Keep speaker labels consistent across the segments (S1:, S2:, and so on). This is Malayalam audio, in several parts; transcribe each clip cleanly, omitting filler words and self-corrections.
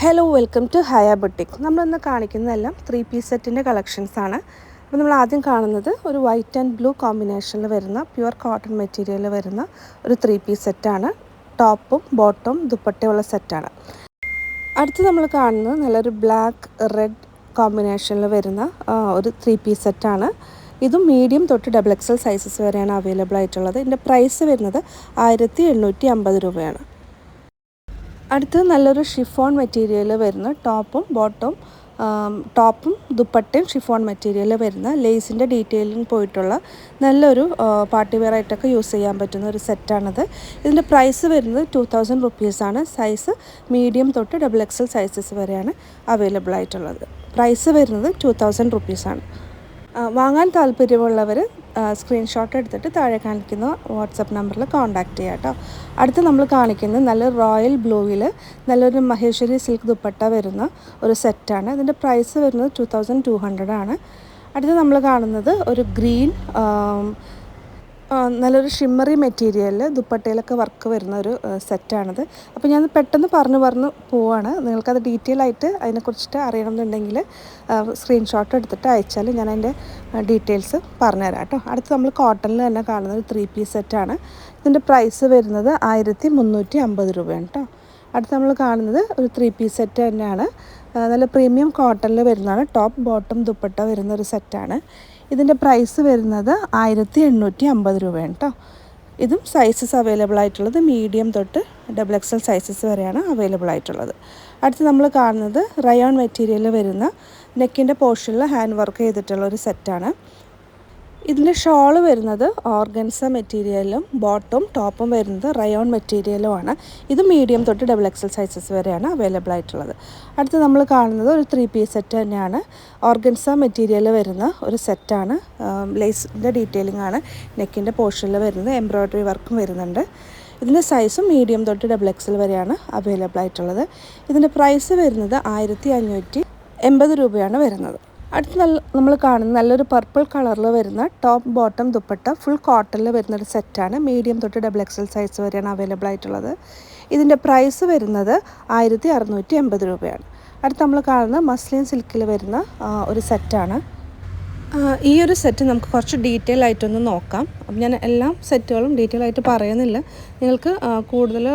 S1: Hello welcome to Haya boutique. നമ്മളിന്ന് കാണിക്കുന്നതെല്ലാം 3-പീസ് സെറ്റിൻ്റെ കളക്ഷൻസാണ്. അപ്പോൾ നമ്മൾ ആദ്യം കാണുന്നത് ഒരു വൈറ്റ് ആൻഡ് ബ്ലൂ കോമ്പിനേഷനിൽ വരുന്ന പ്യുവർ കോട്ടൺ മെറ്റീരിയലിൽ വരുന്ന ഒരു 3-പീസ് സെറ്റാണ്. ടോപ്പും ബോട്ടവും ദുപ്പട്ടയുള്ള സെറ്റാണ്. അടുത്ത് നമ്മൾ കാണുന്നത് നല്ലൊരു ബ്ലാക്ക് റെഡ് കോമ്പിനേഷനിൽ വരുന്ന ഒരു 3-പീസ് സെറ്റാണ്. ഇതും മീഡിയം തൊട്ട് XXL സൈസസ് വരെയാണ് അവൈലബിൾ ആയിട്ടുള്ളത്. ഇതിൻ്റെ പ്രൈസ് വരുന്നത് 1850 രൂപയാണ്. അടുത്ത് നല്ലൊരു ഷിഫോൺ മെറ്റീരിയൽ വരുന്ന ടോപ്പും ദുപ്പട്ടയും ഷിഫോൺ മെറ്റീരിയൽ വരുന്ന ലേസിൻ്റെ ഡീറ്റെയിലിംഗ് പോയിട്ടുള്ള നല്ലൊരു പാർട്ടി വെയർ ആയിട്ടൊക്കെ യൂസ് ചെയ്യാൻ പറ്റുന്ന ഒരു സെറ്റാണിത്. ഇതിൻ്റെ പ്രൈസ് വരുന്നത് 2000 റുപ്പീസാണ്. സൈസ് മീഡിയം തൊട്ട് XXL സൈസസ് വരെയാണ് അവൈലബിൾ ആയിട്ടുള്ളത്. പ്രൈസ് വരുന്നത് 2000 റുപ്പീസാണ്. വാങ്ങാൻ താല്പര്യമുള്ളവർ സ്ക്രീൻഷോട്ട് എടുത്തിട്ട് താഴെ കാണിക്കുന്ന വാട്സപ്പ് നമ്പറിൽ കോൺടാക്റ്റ് ചെയ്യാം കേട്ടോ. അടുത്ത് നമ്മൾ കാണിക്കുന്നത് നല്ല റോയൽ ബ്ലൂവിൽ നല്ലൊരു മഹേശ്വരി സിൽക്ക് ദുപ്പട്ട വരുന്ന ഒരു സെറ്റാണ്. ഇതിൻ്റെ പ്രൈസ് വരുന്നത് 2200 ആണ്. അടുത്ത് നമ്മൾ കാണുന്നത് ഒരു ഗ്രീൻ നല്ലൊരു ഷിമ്മറി മെറ്റീരിയലിൽ ദുപ്പട്ടയിലൊക്കെ വർക്ക് വരുന്ന ഒരു സെറ്റാണിത്. അപ്പോൾ ഞാൻ പെട്ടെന്ന് പറഞ്ഞു പോവാണ്. നിങ്ങൾക്കത് ഡീറ്റെയിൽ ആയിട്ട് അതിനെക്കുറിച്ചിട്ട് അറിയണമെന്നുണ്ടെങ്കിൽ സ്ക്രീൻഷോട്ട് എടുത്തിട്ട് അയച്ചാൽ ഞാൻ അതിൻ്റെ ഡീറ്റെയിൽസ് പറഞ്ഞുതരാം കേട്ടോ. അടുത്ത് നമ്മൾ കോട്ടണിൽ തന്നെ കാണുന്നത് ഒരു 3-പീസ് സെറ്റാണ്. ഇതിൻ്റെ പ്രൈസ് വരുന്നത് 1350 രൂപയാണ് കേട്ടോ. അടുത്ത് നമ്മൾ കാണുന്നത് ഒരു 3-പീസ് സെറ്റ് തന്നെയാണ്. നല്ല പ്രീമിയം കോട്ടണിൽ വരുന്നതാണ്. ടോപ്പ് ബോട്ടം ദുപ്പട്ട വരുന്ന ഒരു സെറ്റാണ്. ഇതിൻ്റെ പ്രൈസ് വരുന്നത് 1850 രൂപയാണ് കേട്ടോ. ഇതും സൈസസ് അവൈലബിൾ ആയിട്ടുള്ളത് മീഡിയം തൊട്ട് XXL സൈസസ് വരെയാണ് അവൈലബിൾ ആയിട്ടുള്ളത്. അടുത്ത് നമ്മൾ കാണുന്നത് റയോൺ മെറ്റീരിയൽ വരുന്ന നെക്കിൻ്റെ പോർഷനിൽ ഹാൻഡ് വർക്ക് ചെയ്തിട്ടുള്ള ഒരു സെറ്റാണ്. ഇതിൻ്റെ ഷോള് വരുന്നത് ഓർഗൻസ മെറ്റീരിയലും ടോപ്പും വരുന്നത് റയോൺ മെറ്റീരിയലുമാണ്. ഇത് മീഡിയം തൊട്ട് XXL സൈസസ് വരെയാണ് അവൈലബിൾ ആയിട്ടുള്ളത്. അടുത്ത് നമ്മൾ കാണുന്നത് ഒരു 3-പീസ് സെറ്റ് തന്നെയാണ്. ഓർഗൻസ മെറ്റീരിയൽ വരുന്ന ഒരു സെറ്റാണ്. ലേസിൻ്റെ ഡീറ്റെയിലിംഗ് ആണ് നെക്കിൻ്റെ പോർഷനിൽ വരുന്നത്. എംബ്രോയ്ഡറി വർക്കും വരുന്നുണ്ട്. ഇതിൻ്റെ സൈസും മീഡിയം തൊട്ട് XXL വരെയാണ് അവൈലബിൾ ആയിട്ടുള്ളത്. ഇതിൻ്റെ പ്രൈസ് വരുന്നത് 1580 രൂപയാണ് വരുന്നത്. അടുത്ത് നമ്മൾ കാണുന്ന നല്ലൊരു പർപ്പിൾ കളറിൽ വരുന്ന ടോപ്പ് ബോട്ടം ദുപ്പട്ട ഫുൾ കോട്ടണിൽ വരുന്നൊരു സെറ്റാണ്. മീഡിയം തൊട്ട് XXL സൈസ് വരെയാണ് അവൈലബിൾ ആയിട്ടുള്ളത്. ഇതിൻ്റെ പ്രൈസ് വരുന്നത് 1680 രൂപയാണ്. അടുത്ത് നമ്മൾ കാണുന്ന മസ്ലിൻ സിൽക്കിൽ വരുന്ന ഒരു സെറ്റാണ്. ഈ ഒരു സെറ്റ് നമുക്ക് കുറച്ച് ഡീറ്റെയിൽ ആയിട്ടൊന്ന് നോക്കാം. അപ്പം ഞാൻ എല്ലാ സെറ്റുകളും ഡീറ്റെയിൽ ആയിട്ട് പറയുന്നില്ല. നിങ്ങൾക്ക് കൂടുതൽ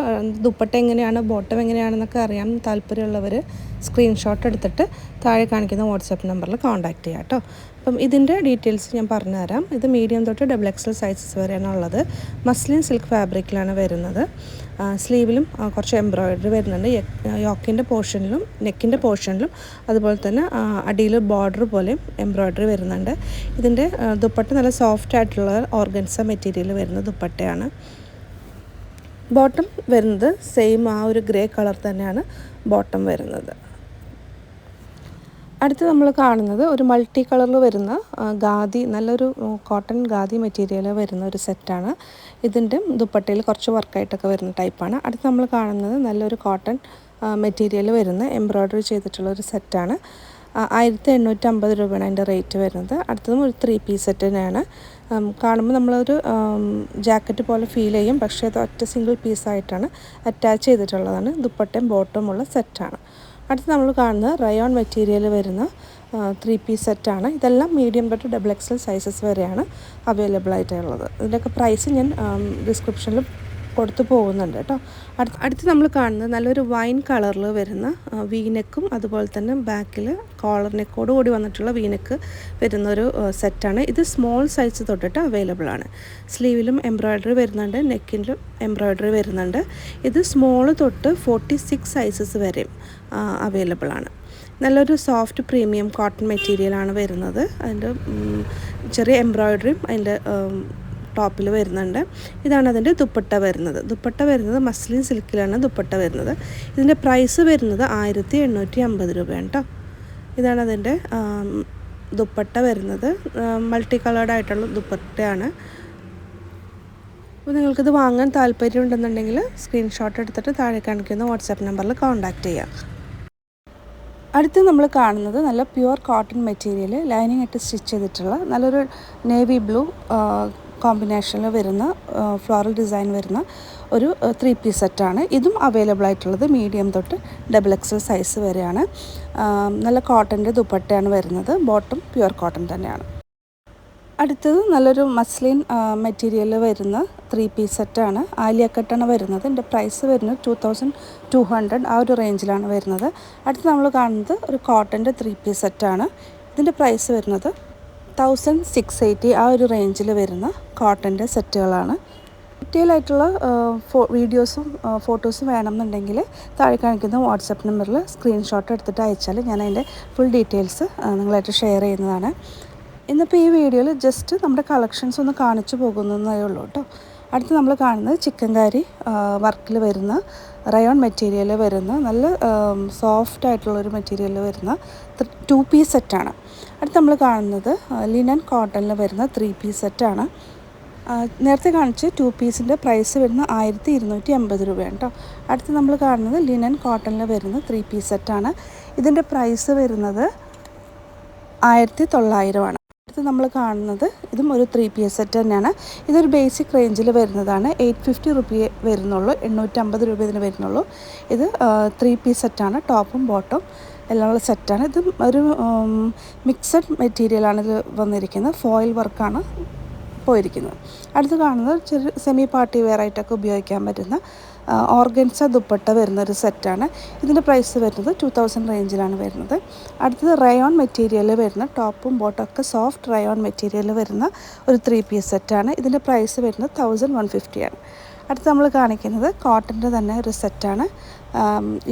S1: ദുപ്പട്ട എങ്ങനെയാണ് ബോട്ടം എങ്ങനെയാണെന്നൊക്കെ അറിയാൻ താല്പര്യമുള്ളവർ സ്ക്രീൻഷോട്ട് എടുത്തിട്ട് താഴെ കാണിക്കുന്ന വാട്സപ്പ് നമ്പറിൽ കോൺടാക്റ്റ് ചെയ്യാം കേട്ടോ. അപ്പം ഇതിൻ്റെ ഡീറ്റെയിൽസ് ഞാൻ പറഞ്ഞുതരാം. ഇത് മീഡിയം തൊട്ട് XXL സൈസസ് വരെയാണ് ഉള്ളത്. മസ്ലിൻ സിൽക്ക് ഫാബ്രിക്കിലാണ് വരുന്നത്. സ്ലീവിലും കുറച്ച് എംബ്രോയ്ഡറി വരുന്നുണ്ട്. യോക്കിൻ്റെ പോർഷനിലും നെക്കിൻ്റെ പോർഷനിലും അതുപോലെ തന്നെ അടിയിൽ ബോർഡർ പോലെയും എംബ്രോയ്ഡറി വരുന്നുണ്ട്. ഇതിൻ്റെ ദുപ്പട്ട നല്ല സോഫ്റ്റ് ആയിട്ടുള്ള ഓർഗൻസ മെറ്റീരിയൽ വരുന്ന ദുപ്പട്ടയാണ്. ബോട്ടം വരുന്നത് സെയിം ആ ഒരു ഗ്രേ കളർ തന്നെയാണ് ബോട്ടം വരുന്നത്. അടുത്ത് നമ്മൾ കാണുന്നത് ഒരു മൾട്ടി കളറിൽ വരുന്ന നല്ലൊരു കോട്ടൺ ഖാദി മെറ്റീരിയൽ വരുന്ന ഒരു സെറ്റാണ്. ഇതിൻ്റെ ദുപ്പട്ടയിൽ കുറച്ച് വർക്കായിട്ടൊക്കെ വരുന്ന ടൈപ്പാണ്. അടുത്ത് നമ്മൾ കാണുന്നത് നല്ലൊരു കോട്ടൺ മെറ്റീരിയൽ വരുന്ന എംബ്രോയ്ഡറി ചെയ്തിട്ടുള്ള ഒരു സെറ്റാണ്. 1850 രൂപയാണ് അതിൻ്റെ റേറ്റ് വരുന്നത്. അടുത്തതും ഒരു 3-പീസ് സെറ്റ് തന്നെയാണ്. കാണുമ്പോൾ നമ്മളൊരു ജാക്കറ്റ് പോലെ ഫീൽ ചെയ്യും, പക്ഷേ അത് ഒറ്റ സിംഗിൾ പീസായിട്ടാണ് അറ്റാച്ച് ചെയ്തിട്ടുള്ളതാണ്. ദുപ്പട്ടയും ബോട്ടവും ഉള്ള സെറ്റാണ്. അടുത്ത് നമ്മൾ കാണുന്നത് റയോൺ മെറ്റീരിയൽ വരുന്ന 3-പീസ് സെറ്റാണ്. ഇതെല്ലാം മീഡിയം തൊട്ട് XXL സൈസസ് വരെയാണ് അവൈലബിൾ ആയിട്ടുള്ളത്. ഇതിൻ്റെയൊക്കെ പ്രൈസ് ഞാൻ ഡിസ്ക്രിപ്ഷനിൽ കൊടുത്തു പോകുന്നുണ്ട് കേട്ടോ. അടുത്ത് നമ്മൾ കാണുന്നത് നല്ലൊരു വൈൻ കളറിൽ വരുന്ന വീനെക്കും അതുപോലെ തന്നെ ബാക്കിൽ കോളർ നെക്കോട് കൂടി വന്നിട്ടുള്ള വീനെക്ക് വരുന്നൊരു സെറ്റാണ്. ഇത് സ്മോൾ സൈസ് തൊട്ടിട്ട് അവൈലബിൾ ആണ്. സ്ലീവിലും എംബ്രോയ്ഡറി വരുന്നുണ്ട്, നെക്കിലും എംബ്രോയ്ഡറി വരുന്നുണ്ട്. ഇത് സ്മോൾ തൊട്ട് 46 സൈസസ് വരെയും അവൈലബിൾ ആണ്. നല്ലൊരു സോഫ്റ്റ് പ്രീമിയം കോട്ടൺ മെറ്റീരിയലാണ് വരുന്നത്. അതിൻ്റെ ചെറിയ എംബ്രോയ്ഡറിയും അതിൻ്റെ ടോപ്പിൽ വരുന്നുണ്ട്. ഇതാണ് അതിൻ്റെ ദുപ്പട്ട വരുന്നത് മസ്ലിൻ സിൽക്കിലാണ് ദുപ്പട്ട വരുന്നത്. ഇതിൻ്റെ പ്രൈസ് വരുന്നത് 1850 രൂപയാണ് കേട്ടോ. ഇതാണ് അതിൻ്റെ ദുപ്പട്ട വരുന്നത്. മൾട്ടി കളേർഡ് ആയിട്ടുള്ള ദുപ്പട്ടയാണ്. അപ്പോൾ നിങ്ങൾക്കിത് വാങ്ങാൻ താല്പര്യമുണ്ടെന്നുണ്ടെങ്കിൽ സ്ക്രീൻഷോട്ട് എടുത്തിട്ട് താഴെ കാണിക്കുന്ന വാട്സാപ്പ് നമ്പറിൽ കോൺടാക്റ്റ് ചെയ്യാം. അടുത്ത് നമ്മൾ കാണുന്നത് നല്ല പ്യുവർ കോട്ടൺ മെറ്റീരിയൽ ലൈനിങ് ഇട്ട് സ്റ്റിച്ച് ചെയ്തിട്ടുള്ള നല്ലൊരു നേവി ബ്ലൂ കോമ്പിനേഷനിൽ വരുന്ന ഫ്ലോറൽ ഡിസൈൻ വരുന്ന ഒരു 3 പീസ് സെറ്റാണ്. ഇതും അവൈലബിൾ ആയിട്ടുള്ളത് മീഡിയം തൊട്ട് XXL സൈസ് വരെയാണ്. നല്ല കോട്ടൻ്റെ ദുപ്പട്ടയാണ് വരുന്നത്. ബോട്ടം പ്യുവർ കോട്ടൺ തന്നെയാണ്. അടുത്തത് നല്ലൊരു മസ്ലിൻ മെറ്റീരിയൽ വരുന്ന 3 പീസ് സെറ്റാണ്. ആലിയ കട്ടാണ് വരുന്നത്. ഇതിൻ്റെ പ്രൈസ് വരുന്നത് 2200 ആ ഒരു റേഞ്ചിലാണ് വരുന്നത്. അടുത്ത് നമ്മൾ കാണുന്നത് ഒരു കോട്ടൻ്റെ 3 പീസ് സെറ്റാണ്. ഇതിൻ്റെ പ്രൈസ് വരുന്നത് 1680 ആ ഒരു റേഞ്ചിൽ വരുന്ന കോട്ടൻ്റെ സെറ്റുകളാണ്. ഡീറ്റെയിൽ ആയിട്ടുള്ള വീഡിയോസും ഫോട്ടോസും വേണമെന്നുണ്ടെങ്കിൽ താഴെ കാണിക്കുന്ന വാട്സപ്പ് നമ്പറിൽ സ്ക്രീൻഷോട്ട് എടുത്തിട്ട് അയച്ചാൽ ഞാൻ അതിൻ്റെ ഫുൾ ഡീറ്റെയിൽസ് നിങ്ങളായിട്ട് ഷെയർ ചെയ്യുന്നതാണ്. ഇന്നിപ്പോൾ ഈ വീഡിയോയിൽ ജസ്റ്റ് നമ്മുടെ കളക്ഷൻസ് ഒന്ന് കാണിച്ചു പോകുന്നതേ ഉള്ളൂ കേട്ടോ. അടുത്ത് നമ്മൾ കാണുന്നത് ചിക്കൻ കാരി വർക്കിൽ വരുന്ന റയോൺ മെറ്റീരിയൽ വരുന്ന നല്ല സോഫ്റ്റ് ആയിട്ടുള്ളൊരു മെറ്റീരിയൽ വരുന്ന 2 പീസ് സെറ്റാണ്. അടുത്ത് നമ്മൾ കാണുന്നത് ലിനൻ കോട്ടണിൽ വരുന്ന 3 പീസ് സെറ്റാണ്. നേരത്തെ കാണിച്ച് 2 പീസിൻ്റെ പ്രൈസ് വരുന്ന 1280 രൂപയാണ് കേട്ടോ. അടുത്ത് നമ്മൾ കാണുന്നത് ലിനൻ കോട്ടണിൽ വരുന്ന 3 പീസ് സെറ്റാണ്. ഇതിൻ്റെ പ്രൈസ് വരുന്നത് 1900 ആണ്. അടുത്ത് നമ്മൾ കാണുന്നത് ഇതും ഒരു 3 പീസ് സെറ്റ് തന്നെയാണ്. ഇതൊരു ബേസിക് റേഞ്ചിൽ വരുന്നതാണ്. 850 രൂപ വരുന്നുള്ളൂ, 850 രൂപ ഇതിന് വരുന്നുള്ളൂ. ഇത് 3 പീസ് സെറ്റാണ്. ടോപ്പും ബോട്ടും എല്ലാം ഉള്ള സെറ്റാണ്. ഇത് ഒരു മിക്സഡ് മെറ്റീരിയലാണ് ഇത് വന്നിരിക്കുന്നത്. ഫോയിൽ വർക്കാണ് പോയിരിക്കുന്നത്. അടുത്ത് കാണുന്നത് ചെറിയ സെമി പാർട്ടി വെയർ ആയിട്ടൊക്കെ ഉപയോഗിക്കാൻ പറ്റുന്ന ഓർഗൻസ ദുപ്പട്ട വരുന്നൊരു സെറ്റാണ്. ഇതിൻ്റെ പ്രൈസ് വരുന്നത് 2000 റേഞ്ചിലാണ് വരുന്നത്. അടുത്തത് റയോൺ മെറ്റീരിയൽ വരുന്ന ടോപ്പും ബോട്ടൊക്കെ സോഫ്റ്റ് റയോൺ മെറ്റീരിയൽ വരുന്ന ഒരു 3 പീസ് സെറ്റാണ്. ഇതിൻ്റെ പ്രൈസ് വരുന്നത് 1150 ആണ്. അടുത്ത് നമ്മൾ കാണിക്കുന്നത് കോട്ടൻ്റെ തന്നെ ഒരു സെറ്റാണ്.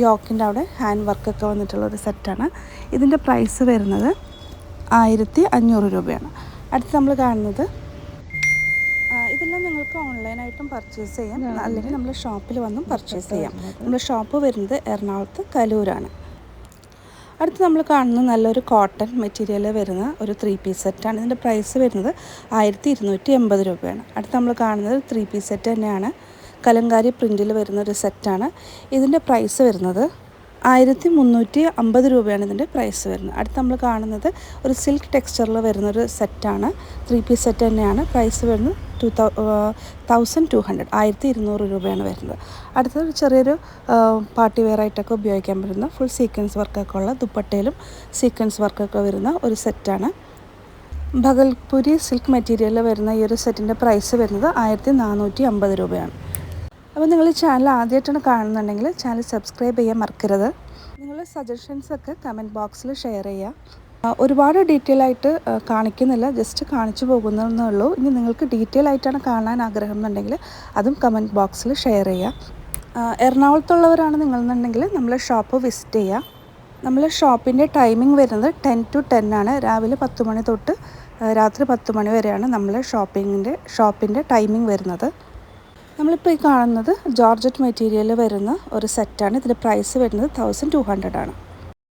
S1: യോക്കിൻ്റെ അവിടെ ഹാൻഡ് വർക്കൊക്കെ വന്നിട്ടുള്ളൊരു സെറ്റാണ്. ഇതിൻ്റെ പ്രൈസ് വരുന്നത് 1500 രൂപയാണ്. അടുത്ത് നമ്മൾ കാണുന്നത് ഇതെല്ലാം നിങ്ങൾക്ക് ഓൺലൈനായിട്ടും പർച്ചേസ് ചെയ്യാം, അല്ലെങ്കിൽ നമ്മൾ ഷോപ്പിൽ വന്നും പർച്ചേസ് ചെയ്യാം. നമ്മുടെ ഷോപ്പ് വരുന്നത് എറണാകുളത്ത് കലൂരാണ്. അടുത്ത് നമ്മൾ കാണുന്നത് നല്ലൊരു കോട്ടൺ മെറ്റീരിയൽ വരുന്ന ഒരു 3 പീസ് സെറ്റാണ്. ഇതിൻ്റെ പ്രൈസ് വരുന്നത് 1280 രൂപയാണ്. അടുത്ത് നമ്മൾ കാണുന്നത് 3 പീസ് സെറ്റ് തന്നെയാണ്. കലങ്കാരി പ്രിൻറ്റിൽ വരുന്നൊരു സെറ്റാണ്. ഇതിൻ്റെ പ്രൈസ് വരുന്നത് 1350 രൂപയാണ് ഇതിൻ്റെ പ്രൈസ് വരുന്നത്. അടുത്ത് നമ്മൾ കാണുന്നത് ഒരു സിൽക്ക് ടെക്സ്ചറിൽ വരുന്നൊരു സെറ്റാണ്. 3 പീസ് സെറ്റ് തന്നെയാണ്. പ്രൈസ് വരുന്നത് 1200 1200 രൂപയാണ് വരുന്നത്. അടുത്തത് ചെറിയൊരു പാർട്ടി വെയർ ആയിട്ടൊക്കെ ഉപയോഗിക്കാൻ പറ്റുന്ന ഫുൾ സീക്വൻസ് വർക്കൊക്കെ ഉള്ള ദുപ്പട്ടയിലും സീക്വൻസ് വർക്കൊക്കെ വരുന്ന ഒരു സെറ്റാണ്. ഭഗൽപുരി സിൽക്ക് മെറ്റീരിയലിൽ വരുന്ന ഈ ഒരു സെറ്റിൻ്റെ പ്രൈസ് വരുന്നത് 1450 രൂപയാണ്. അപ്പോൾ നിങ്ങൾ ചാനൽ ആദ്യമായിട്ടാണ് കാണുന്നുണ്ടെങ്കിൽ ചാനൽ സബ്സ്ക്രൈബ് ചെയ്യാൻ മറക്കരുത്. നിങ്ങളുടെ സജഷൻസൊക്കെ കമൻറ്റ് ബോക്സിൽ ഷെയർ ചെയ്യുക. ഒരുപാട് ഡീറ്റെയിൽ ആയിട്ട് കാണിക്കുന്നില്ല, ജസ്റ്റ് കാണിച്ചു പോകുന്നതെന്നേ ഉള്ളൂ. ഇനി നിങ്ങൾക്ക് ഡീറ്റെയിൽ ആയിട്ടാണ് കാണാൻ ആഗ്രഹം എന്നുണ്ടെങ്കിൽ അതും കമൻറ്റ് ബോക്സിൽ ഷെയർ ചെയ്യുക. എറണാകുളത്തുള്ളവരാണ് നിങ്ങളെന്നുണ്ടെങ്കിൽ നമ്മളെ ഷോപ്പ് വിസിറ്റ് ചെയ്യുക. നമ്മളെ ഷോപ്പിൻ്റെ ടൈമിംഗ് വരുന്നത് 10 to 10 ആണ്. രാവിലെ 10 മണി തൊട്ട് രാത്രി 10 മണി വരെയാണ് നമ്മളെ ഷോപ്പിൻ്റെ ടൈമിംഗ് വരുന്നത്. നമ്മളിപ്പോൾ ഈ കാണുന്നത് ജോർജറ്റ് മെറ്റീരിയൽ വരുന്ന ഒരു സെറ്റാണ്. ഇതിൻ്റെ പ്രൈസ് വരുന്നത് 1200 ആണ്.